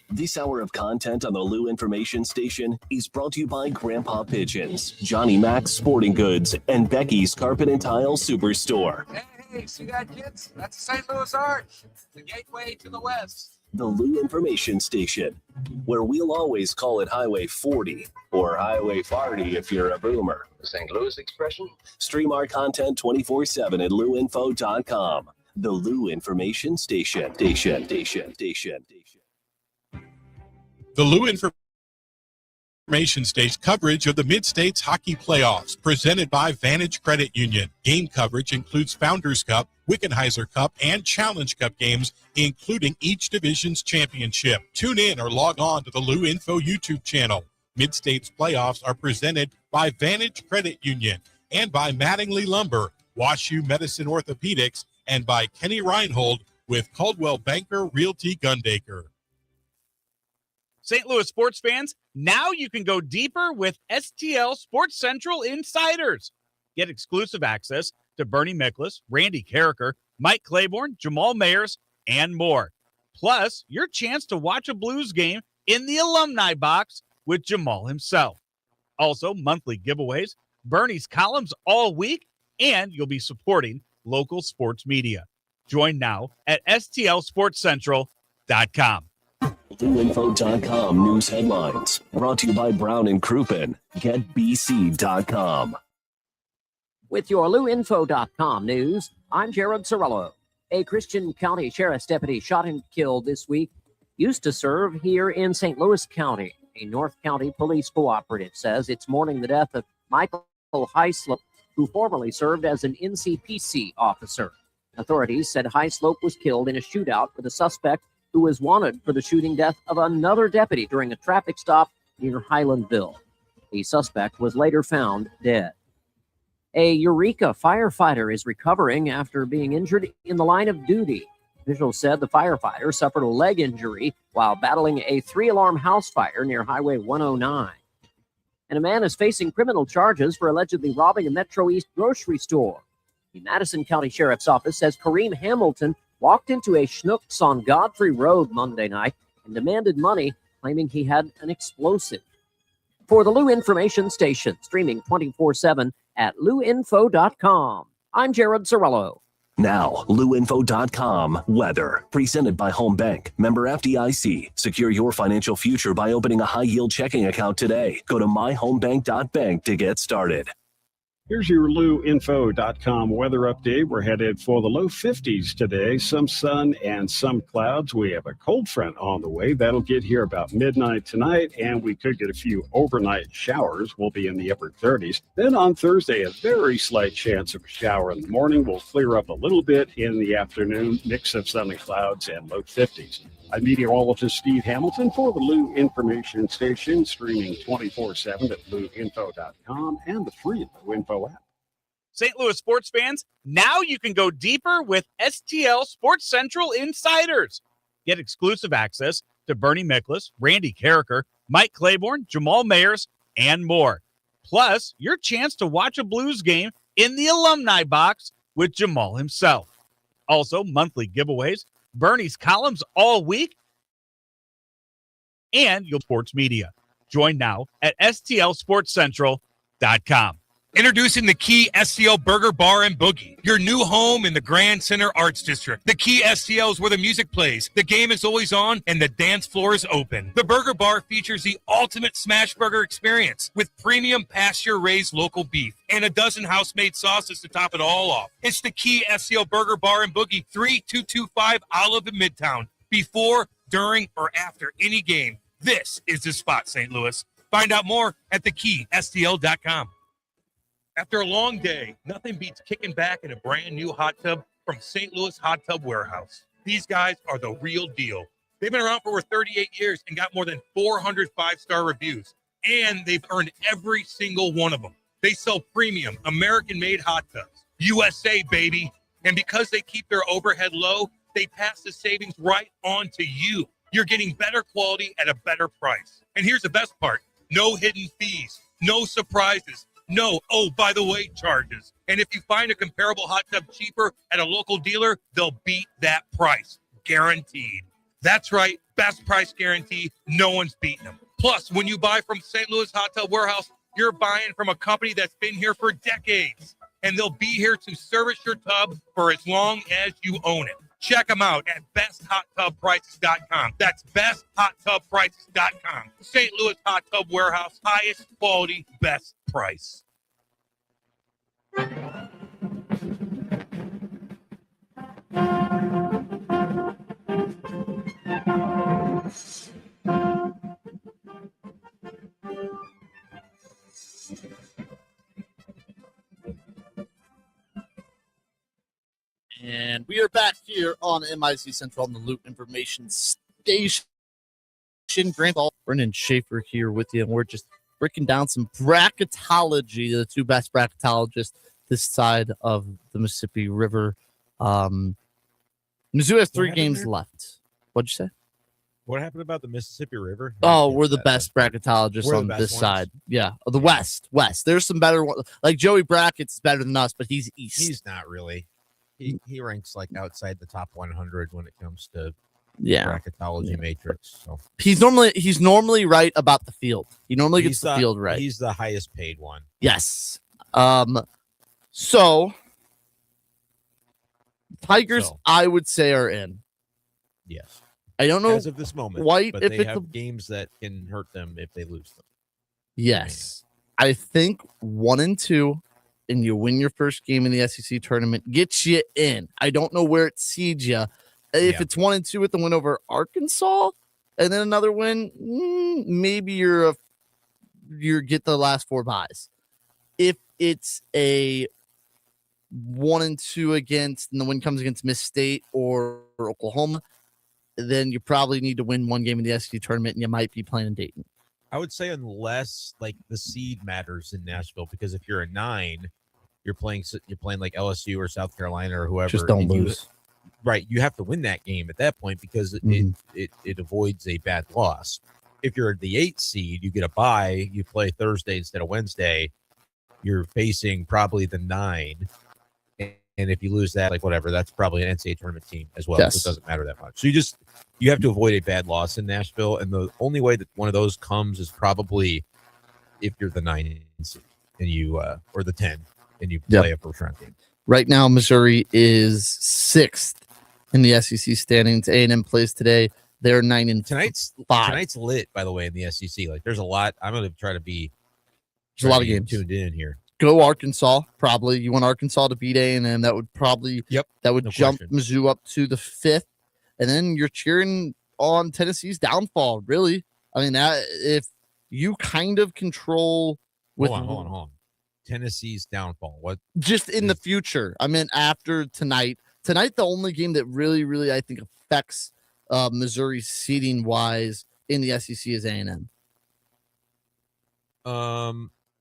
This hour of content on the Lou Information Station is brought to you by Grandpa Pigeons, Johnny Mac's Sporting Goods, and Becky's Carpet and Tile Superstore. Hey, see that, kids? That's the St. Louis Arch, the gateway to the West. The Lou Information Station, where we'll always call it Highway 40 or Highway 40 if you're a boomer. The St. Louis expression? Stream our content 24/7 at louinfo.com. The Lou Information Station. The Lou Information Station coverage of the Mid-States Hockey Playoffs presented by Vantage Credit Union. Game coverage includes Founders Cup, Wickenheiser Cup, and Challenge Cup games, including each division's championship. Tune in or log on to the Lou Info YouTube channel. Mid-States Playoffs are presented by Vantage Credit Union and by Mattingly Lumber, WashU Medicine Orthopedics, and by Kenny Reinhold with Caldwell Banker Realty Gundaker. St. Louis sports fans, now you can go deeper with STL Sports Central Insiders. Get exclusive access to Bernie Miklasz, Randy Carricker, Mike Claiborne, Jamal Mayers, and more. Plus, your chance to watch a Blues game in the alumni box with Jamal himself. Also, monthly giveaways, Bernie's columns all week, and you'll be supporting local sports media. Join now at stlsportscentral.com. LouInfo.com news headlines brought to you by Brown and Crouppen. GetBC.com. With your LouInfo.com news, I'm Jared Sorello. A Christian County Sheriff's deputy shot and killed this week used to serve here in St. Louis County. A North County police cooperative says it's mourning the death of Michael Hyslop, who formerly served as an NCPC officer. Authorities said Hyslop was killed in a shootout with a suspect who was wanted for the shooting death of another deputy during a traffic stop near Highlandville. The suspect was later found dead. A Eureka firefighter is recovering after being injured in the line of duty. Officials said the firefighter suffered a leg injury while battling a 3-alarm house fire near Highway 109. And a man is facing criminal charges for allegedly robbing a Metro East grocery store. The Madison County Sheriff's Office says Kareem Hamilton walked into a Schnucks on Godfrey Road Monday night and demanded money, claiming he had an explosive. For the Lou Information Station, streaming 24/7 at louinfo.com. I'm Jared Sorello. Now, louinfo.com weather, presented by Home Bank, member FDIC. Secure your financial future by opening a high-yield checking account today. Go to myhomebank.bank to get started. Here's your LouInfo.com weather update. We're headed for the low 50s today. Some sun and some clouds. We have a cold front on the way. That'll get here about midnight tonight, and we could get a few overnight showers. We'll be in the upper 30s. Then on Thursday, a very slight chance of a shower in the morning. We'll clear up a little bit in the afternoon. Mix of sun and clouds and low 50s. I'm meteorologist Steve Hamilton for the Lou Information Station, streaming 24/7 at louinfo.com and the free Lou Info app. St. Louis sports fans, now you can go deeper with STL Sports Central Insiders. Get exclusive access to Bernie Miklasz, Randy Carricker, Mike Claiborne, Jamal Mayers, and more. Plus, your chance to watch a Blues game in the alumni box with Jamal himself. Also, monthly giveaways, Bernie's columns all week, and your sports media. Join now at stlsportscentral.com. Introducing the Key STL Burger Bar and Boogie, your new home in the Grand Center Arts District. The Key STL is where the music plays, the game is always on, and the dance floor is open. The Burger Bar features the ultimate smash burger experience with premium pasture-raised local beef and a dozen house-made sauces to top it all off. It's the Key STL Burger Bar and Boogie, 3225 Olive in Midtown. Before, during, or after any game, this is the spot, St. Louis. Find out more at thekeystl.com. After a long day, nothing beats kicking back in a brand new hot tub from St. Louis Hot Tub Warehouse. These guys are the real deal. They've been around for over 38 years and got more than 400 five-star reviews, and they've earned every single one of them. They sell premium American-made hot tubs, USA, baby. And because they keep their overhead low, they pass the savings right on to you. You're getting better quality at a better price. And here's the best part. No hidden fees, no surprises. No, oh, by the way, charges. And if you find a comparable hot tub cheaper at a local dealer, they'll beat that price. Guaranteed. That's right. Best price guarantee. No one's beating them. Plus, when you buy from St. Louis Hot Tub Warehouse, you're buying from a company that's been here for decades. And they'll be here to service your tub for as long as you own it. Check them out at besthotTubPrices.com. That's besthotTubPrices.com. St. Louis Hot Tub Warehouse. Highest quality, best price. And we are back here on MIZ Central on the Loot Information Station. Grant Brennan Schaefer here with you, and we're just breaking down some bracketology, the two best bracketologists this side of the Mississippi River. Mizzou has 3 games left. What'd you say? What happened about the Mississippi River? Oh, we're the best bracketologists on this side. Yeah, the West. There's some better ones. Like Joey Brackett's better than us, but he's East. He's not really. He ranks like outside the top 100 when it comes to bracketology matrix. So he's normally right about the field. He normally gets the field right. He's the highest paid one. Yes. So Tigers, I would say, are in. Yes. I don't know as of this moment. Quite but if they it's have games that can hurt them if they lose them. Yes. I think 1 and 2. And you win your first game in the SEC tournament, gets you in. I don't know where it seeds you. If it's 1 and 2 with the win over Arkansas, and then another win, maybe you get the last 4 buys. If it's a 1 and 2 against, and the win comes against Miss State or Oklahoma, then you probably need to win 1 game in the SEC tournament, and you might be playing in Dayton. I would say unless like the seed matters in Nashville, because if you're a 9, you're playing like LSU or South Carolina or whoever. Just don't lose. Right. You have to win that game at that point because it avoids a bad loss. If you're the 8 seed, you get a bye. You play Thursday instead of Wednesday. You're facing probably the 9. And if you lose that, like whatever, that's probably an NCAA tournament team as well. Yes. So it doesn't matter that much. So you have to avoid a bad loss in Nashville. And the only way that one of those comes is probably if you're the 9 seed and you or the 10 and you play a first round game. Right now, Missouri is 6th in the SEC standings. A&M plays today. They're 9 and 5. Tonight's lit, by the way, in the SEC. Like there's a lot. I'm going to try to be. There's a lot of games tuned in here. Go Arkansas, probably. You want Arkansas to beat A&M. That would probably jump Mizzou up to the 5th. And then you're cheering on Tennessee's downfall, really. I mean, if you kind of control with Hold on. Tennessee's downfall. What? Just in the future. I mean, after tonight. Tonight, the only game that really, really, I think, affects Missouri seeding-wise in the SEC is A&M.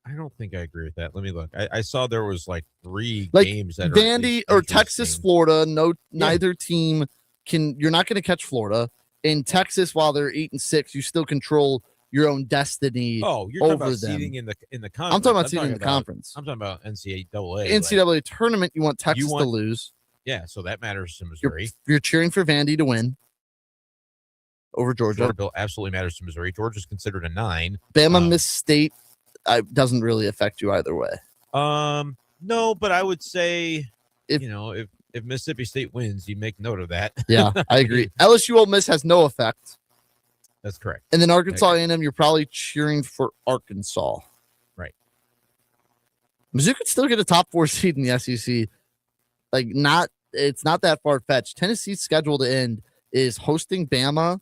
I don't think I agree with that. Let me look. I saw there was like 3 like games that Vandy or Texas, Florida. Neither team can. You're not going to catch Florida. In Texas, while they're 8 and 6, you still control your own destiny. Oh, you're over talking about them. seeding in the conference. I'm talking about seeding in the conference. I'm talking about NCAA. NCAA tournament, you want Texas to lose. Yeah, so that matters to Missouri. You're cheering for Vandy to win over Georgia. Absolutely matters to Missouri. Georgia's considered a 9. Bama, Miss State doesn't really affect you either way. No, but I would say if Mississippi State wins, you make note of that. Yeah, I agree. LSU Ole Miss has no effect. That's correct. And then Arkansas A&M, you're probably cheering for Arkansas. Right. Mizzou could still get a top 4 seed in the SEC. It's not that far fetched. Tennessee's schedule to end is hosting Bama,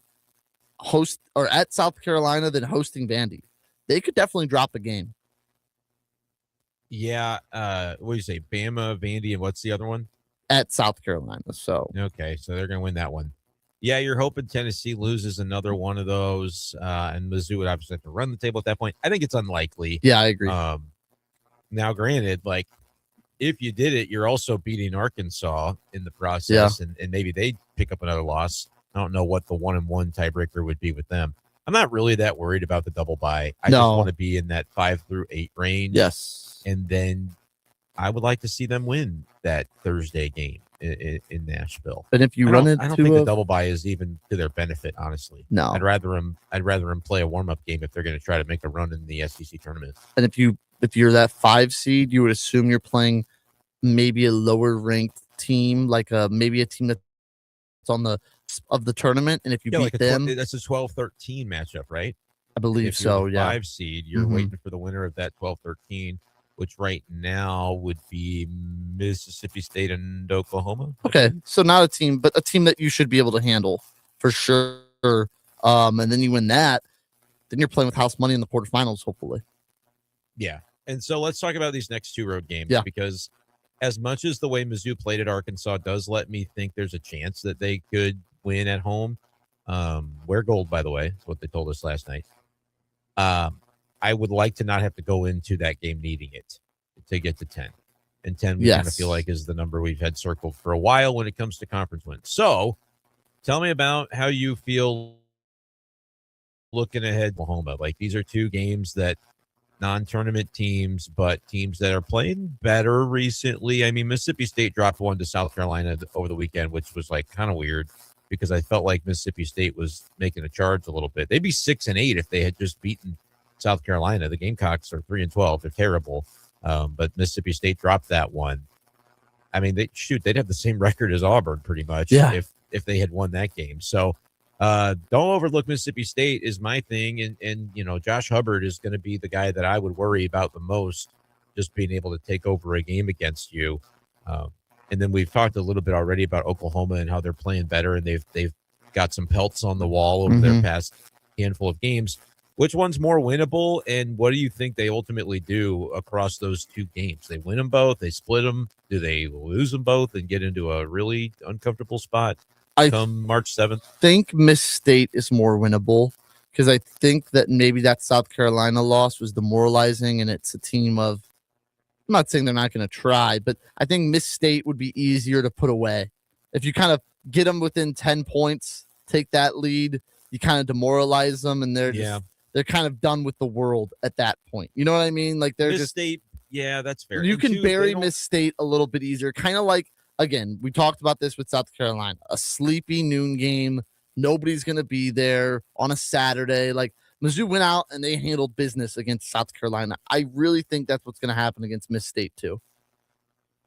at South Carolina, then hosting Vandy. They could definitely drop a game. Yeah. What do you say? Bama, Vandy, and what's the other one? At South Carolina. So okay, so they're going to win that one. Yeah, you're hoping Tennessee loses another one of those, and Mizzou would obviously have to run the table at that point. I think it's unlikely. Yeah, I agree. Now, granted, like if you did it, you're also beating Arkansas in the process, and maybe they pick up another loss. I don't know what the 1-1 tiebreaker would be with them. I'm not really that worried about the double bye. I just want to be in that 5 through 8 range. Yes. And then I would like to see them win that Thursday game. in Nashville. And if you I run don't into think the double bye is even to their benefit, honestly. No. I'd rather them play a warm up game if they're going to try to make a run in the SEC tournament. and if you're that 5 seed, you would assume you're playing maybe a lower ranked team, like maybe a team that's on the tournament, and if you beat like them, that's a 12-13 matchup, right? I believe If you're so. the Yeah. 5 seed, you're Mhm. waiting for the winner of that 12-13, which right now would be Mississippi State and Oklahoma. Okay, so not a team, but a team that you should be able to handle for sure. And then you win that, then you're playing with house money in the quarterfinals, hopefully. Yeah. And so let's talk about these next 2 road games, Yeah. because as much as the way Mizzou played at Arkansas does let me think there's a chance that they could win at home. Wear gold, by the way, is what they told us last night. I would like to not have to go into that game needing it to get to 10. And 10, we kind of feel like is the number we've had circled for a while when it comes to conference wins. So tell me about how you feel looking ahead to Oklahoma. Like, these are 2 games that non-tournament teams, but teams that are playing better recently. I mean, Mississippi State dropped 1 to South Carolina over the weekend, which was like kind of weird because I felt like Mississippi State was making a charge a little bit. They'd be 6-8 if they had just beaten South Carolina. The Gamecocks are 3-12. They're terrible. But Mississippi State dropped that one. I mean, they'd have the same record as Auburn pretty much if they had won that game. So don't overlook Mississippi State is my thing. And you know, Josh Hubbard is going to be the guy that I would worry about the most, just being able to take over a game against you. And then we've talked a little bit already about Oklahoma and how they're playing better, and they've got some pelts on the wall over their past handful of games. Which one's more winnable, and what do you think they ultimately do across those 2 games? They win them both, they split them, do they lose them both and get into a really uncomfortable spot come March 7th? I think Miss State is more winnable because I think that maybe that South Carolina loss was demoralizing, and it's a team of, I'm not saying they're not going to try, but I think Miss State would be easier to put away. If you kind of get them within 10 points, take that lead, you kind of demoralize them, and they're kind of done with the world at that point. You know what I mean? Like, they're Miss just State. Yeah, that's fair. You And can 2, bury Miss State a little bit easier. Kind of like, again, we talked about this with South Carolina, a sleepy noon game. Nobody's going to be there on a Saturday. Like, Mizzou went out and they handled business against South Carolina. I really think that's what's going to happen against Miss State too.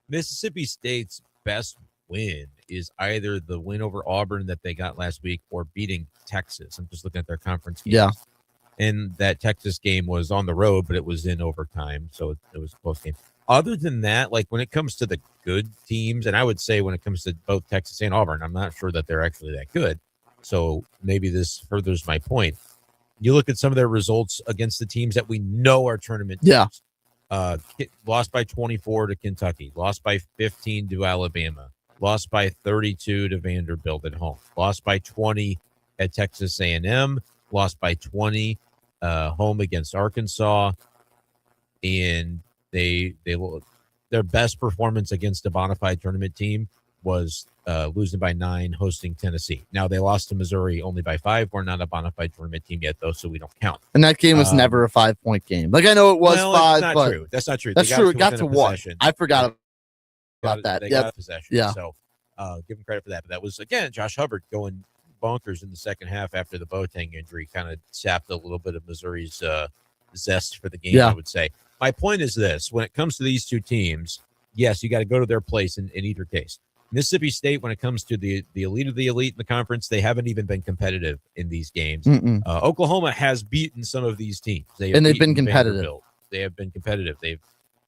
Mississippi State's best win is either the win over Auburn that they got last week or beating Texas. I'm just looking at their conference games. Yeah. And that Texas game was on the road, but it was in overtime, so it was a close game. Other than that, like, when it comes to the good teams, and I would say when it comes to both Texas and Auburn, I'm not sure that they're actually that good. So maybe this furthers my point. You look at some of their results against the teams that we know are tournament teams. Lost by 24 to Kentucky, lost by 15 to Alabama, lost by 32 to Vanderbilt at home, lost by 20 at Texas A&M, lost by 20 home against Arkansas, and their best performance against a bona fide tournament team was losing by 9 hosting Tennessee. Now, they lost to Missouri only by 5. We're not a bona fide tournament team yet, though, so we don't count. And that game was never a 5-point game. Like, I know it was 5, that's not but true. That's not true. That's true. It got to 1. Possession. I forgot about that. They got possession. Yeah. So give them credit for that. But that was, again, Josh Hubbard going bonkers in the second half after the Boateng injury kind of sapped a little bit of Missouri's zest for the game, I would say. My point is this. When it comes to these 2 teams, yes, you got to go to their place in either case. Mississippi State, when it comes to the elite of the elite in the conference, they haven't even been competitive in these games. Oklahoma has beaten some of these teams. They've been competitive. Vanderbilt. They have been competitive.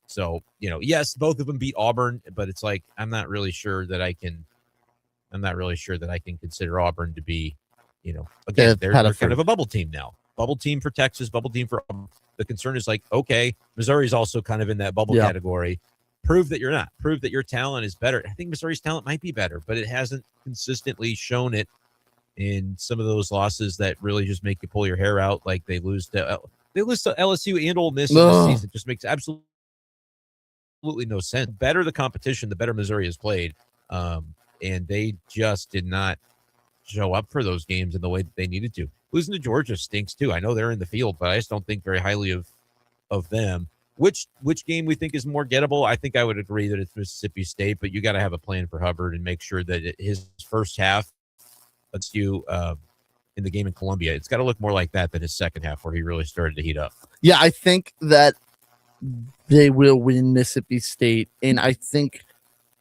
So, you know, yes, both of them beat Auburn, but it's like, I'm not really sure that I can consider Auburn to be, you know, again, they're kind of a bubble team now. Bubble team for Texas, bubble team for Auburn. The concern is like, okay, Missouri's also kind of in that bubble category. Prove that you're not. Prove that your talent is better. I think Missouri's talent might be better, but it hasn't consistently shown it in some of those losses that really just make you pull your hair out. Like they lose to LSU and Ole Miss in this season. It just makes absolutely no sense. The better the competition, the better Missouri has played. And they just did not show up for those games in the way that they needed to. Losing to Georgia stinks too. I know they're in the field, but I just don't think very highly of them. Which game we think is more gettable? I think I would agree that it's Mississippi State, but you got to have a plan for Hubbard and make sure that his first half lets you in the game in Columbia. It's got to look more like that than his second half where he really started to heat up. Yeah, I think that they will win Mississippi State, and I think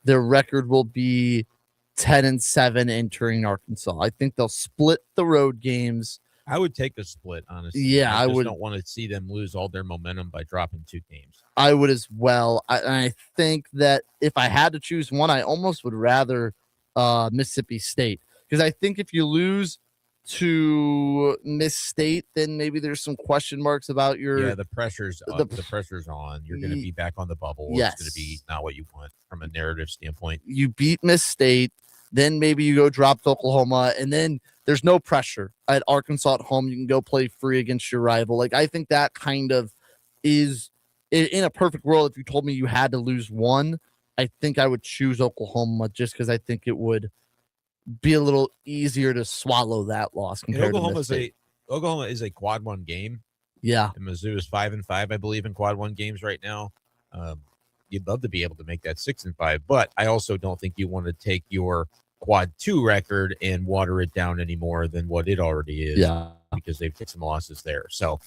their record will be 10-7 entering Arkansas. I think they'll split the road games. I would take a split, honestly. Yeah, I would. Don't want to see them lose all their momentum by dropping 2 games. I would as well. I think that if I had to choose one, I almost would rather Mississippi State, because I think if you lose to Miss State, then maybe there's some question marks about your. The pressure's the pressure's on. You're going to be back on the bubble. Yes. It's going to be not what you want from a narrative standpoint. You beat Miss State, then maybe you go drop to Oklahoma, and then there's no pressure at Arkansas at home. You can go play free against your rival. Like, I think that kind of is, in a perfect world, if you told me you had to lose one, I think I would choose Oklahoma, just because I think it would be a little easier to swallow that loss compared to Miss State. Oklahoma is a quad 1 game. Yeah. And Mizzou is 5-5, I believe, in quad 1 games right now. You'd love to be able to make that 6-5, but I also don't think you want to take your quad 2 record and water it down any more than what it already is. Yeah. Because they've taken some losses there. So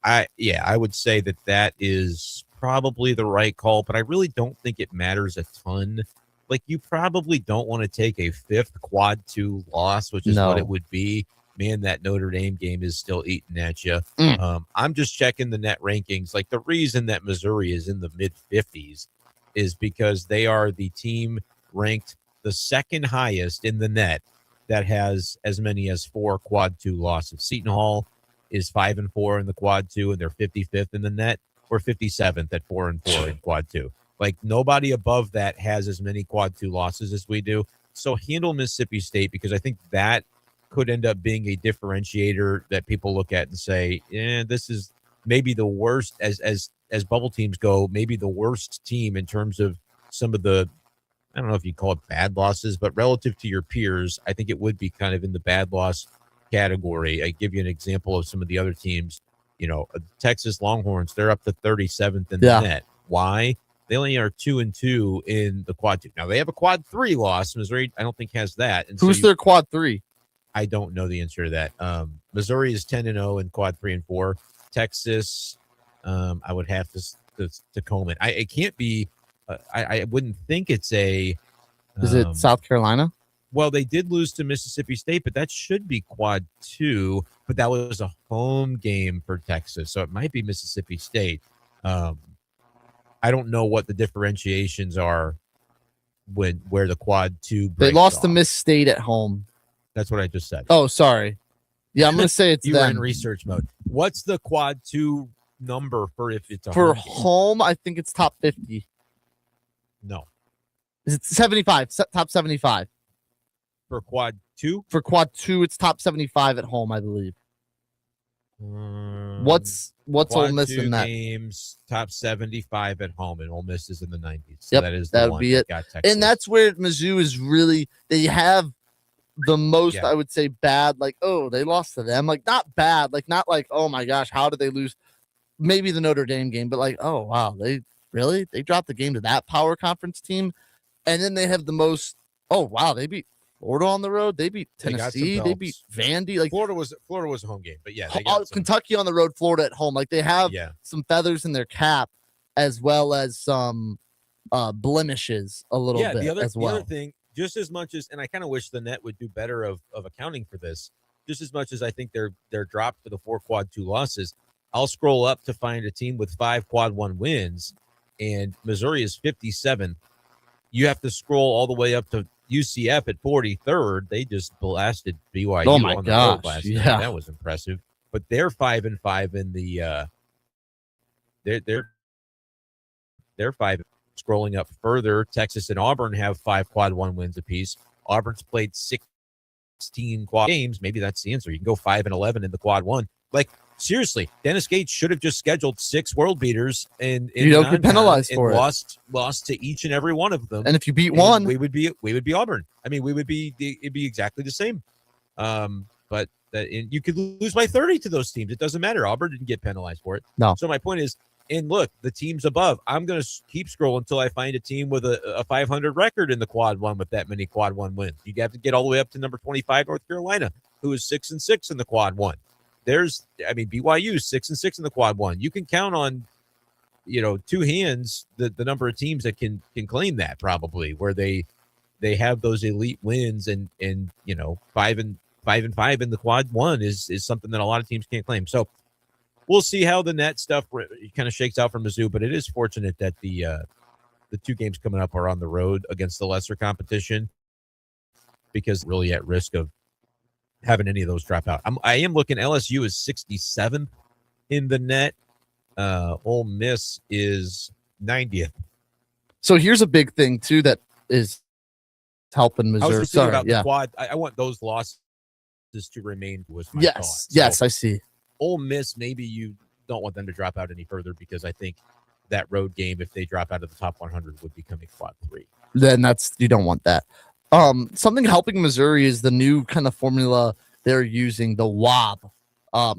I would say that is probably the right call, but I really don't think it matters a ton. Like, you probably don't want to take a 5th quad 2 loss, which is what it would be. Man, that Notre Dame game is still eating at you. I'm just checking the net rankings. Like, the reason that Missouri is in the mid 50s is because they are the team ranked the second highest in the net that has as many as 4 quad 2 losses. Seton Hall is 5-4 in the quad 2, and they're 55th in the net. We're 57th at 4-4 in quad 2. Like, nobody above that has as many quad 2 losses as we do. So handle Mississippi State, because I think that could end up being a differentiator that people look at and say, this is maybe the worst as bubble teams go, maybe the worst team in terms of some of the, I don't know if you call it bad losses, but relative to your peers, I think it would be kind of in the bad loss category. I give you an example of some of the other teams. Texas Longhorns, they're up to 37th in the net. Why? They only are 2-2 in the quad 2. Now they have a quad 3 loss. Missouri, I don't think, has that. And who's their quad 3? I don't know the answer to that. Missouri is 10-0 in quad 3 and 4. Texas, I would have to Tacoma. It can't be. I wouldn't think it's a. Is it South Carolina? Well, they did lose to Mississippi State, but that should be quad 2. But that was a home game for Texas, so it might be Mississippi State. I don't know what the differentiations are where the quad 2 breaks They lost off. to Miss State at home. That's what I just said. Oh, sorry. Yeah, I'm going to say it's you them. were in research mode. What's the quad 2 number for if it's a for home game? I think it's top 50. No. Is it 75? Top 75. For quad 2? For quad 2, it's top 75 at home, I believe. What's Ole Miss in that? Games top 75 at home, and Ole Miss is in the 90s. So Yep, that is that the would one be that it. got Texas. And that's where Mizzou is really, they have the most, Yeah. I would say, bad, like, oh, they lost to them. Like, not bad, like, not like, oh my gosh, how did they lose? Maybe the Notre Dame game, but like, oh wow, they dropped the game to that power conference team. And then they have the most, oh wow, they beat Florida on the road, they beat Tennessee, they beat Vandy. Like, Florida was a home game, but yeah, they got some, Kentucky on the road, Florida at home. Like, they have some feathers in their cap, as well as some blemishes a little bit as well. The other thing, just as much as, and I kind of wish the net would do better of accounting for this, just as much as I think they're dropped to the 4 quad 2 losses, I'll scroll up to find a team with 5 quad 1 wins, and Missouri is 57th. You have to scroll all the way up to UCF at 43rd. They just blasted BYU Oh my on the road gosh, last yeah. night. That was impressive. But they're 5-5 in the they're 5. Scrolling up further, Texas and Auburn have 5 quad 1 wins apiece. Auburn's played 16 quad games. Maybe that's the answer. You can go 5-11 in the quad 1. Like, seriously, Dennis Gates should have just scheduled 6 world beaters and you don't get penalized for it. Lost to each and every one of them. And if you beat one, we would be Auburn. I mean, it'd be exactly the same. But you could lose by 30 to those teams. It doesn't matter. Auburn didn't get penalized for it. No. So my point is, And look, the teams above, I'm going to keep scrolling until I find a team with a 500 record in the quad one with that many quad one wins. You have to get all the way up to number 25, North Carolina, who is 6-6 in the quad one. BYU 6-6 in the quad one. You can count on, two hands the number of teams that can claim that, probably, where they have those elite wins, and 5-5 in the quad one is something that a lot of teams can't claim. So we'll see how the net stuff kind of shakes out for Mizzou, but it is fortunate that the 2 games coming up are on the road against the lesser competition, because really at risk of having any of those drop out. I am looking, LSU is 67th in the net. Ole Miss is 90th. So here's a big thing too that is helping Missouri. I was just thinking about the quad. I want those losses to remain. Was my thought. Yes, I see. Ole Miss, maybe you don't want them to drop out any further, because I think that road game, if they drop out of the top 100, would become a quad 3. Then you don't want that. Something helping Missouri is the new kind of formula they're using, the WOB.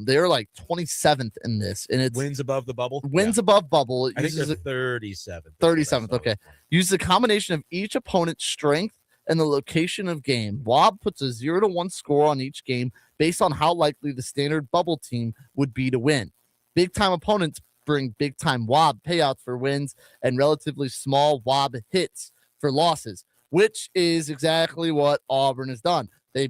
They're like 27th in this, and it's wins above the bubble. Above bubble. It I think uses they're 37th. 37th. Okay. Use the combination of each opponent's strength and the location of game. WOB puts a 0-1 score on each game based on how likely the standard bubble team would be to win. Big time opponents bring big time WOB payouts for wins and relatively small WOB hits for losses, which is exactly what Auburn has done. They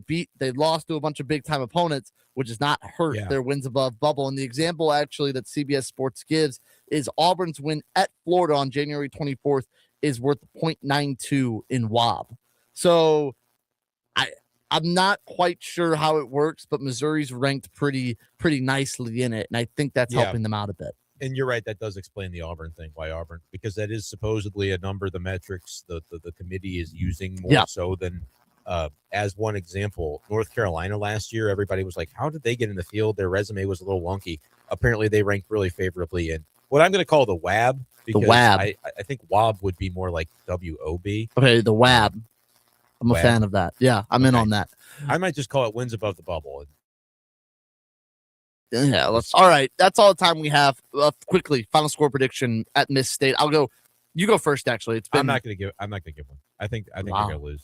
lost to a bunch of big time opponents, which has not hurt their wins above bubble. And the example actually that CBS Sports gives is Auburn's win at Florida on January 24th is worth 0.92 in WOB. So I'm not quite sure how it works, but Missouri's ranked pretty nicely in it, and I think that's helping them out a bit. And you're right, that does explain the Auburn thing. Why Auburn? Because that is supposedly a number the metrics the committee is using more so than as one example, North Carolina last year, everybody was like, how did they get in the field? Their resume was a little wonky. Apparently they ranked really favorably in what I'm going to call the WAB. Because the WAB. I think WAB would be more like WOB. Okay, the WAB. I'm a fan of that. Yeah, I'm in on that. I might just call it wins above the bubble. Yeah, all right. That's all the time we have. Quickly, final score prediction at Miss State. I'll go. You go first. Actually, I'm not going to give one. I think they're going to lose.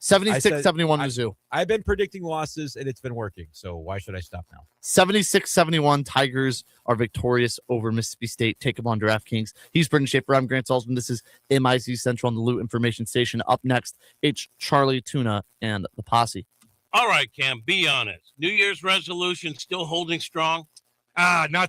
76-71 Mizzou. I've been predicting losses, and it's been working. So why should I stop now? 76-71 Tigers are victorious over Mississippi State. Take them on DraftKings. He's Brendan Schaefer. I'm Grant Salzman. This is MIZ Central on the Loot Information Station. Up next, it's Charlie Tuna and the Posse. All right, Cam, be honest. New Year's resolution still holding strong? Not so